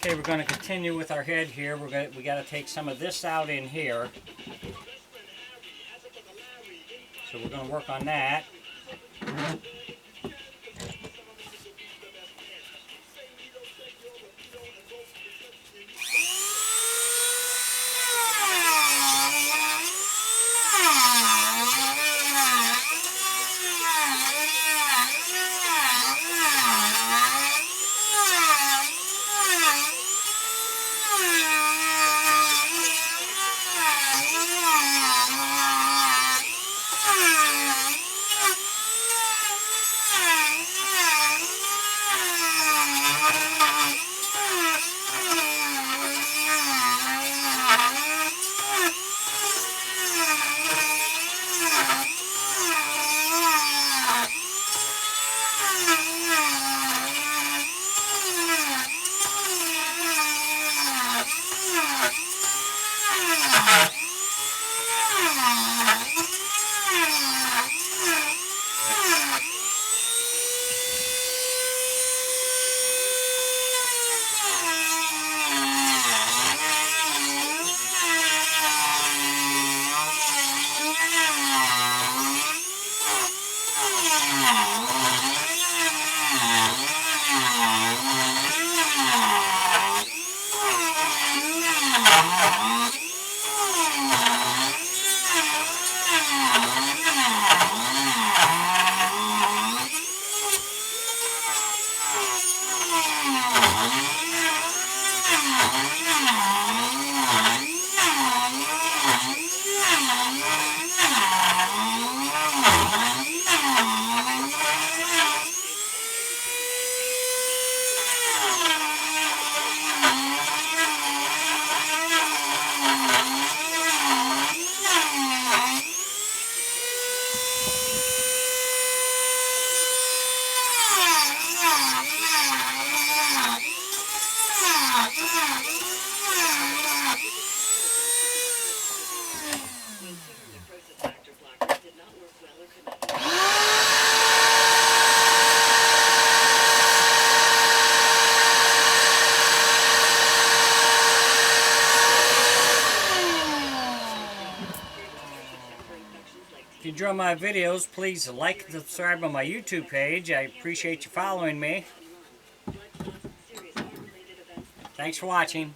Okay, we're going to continue with our head here. We got to take some of this out in here. So we're going to work on that. If you enjoy my videos, please like and subscribe on my YouTube page. I appreciate you following me. Thanks for watching.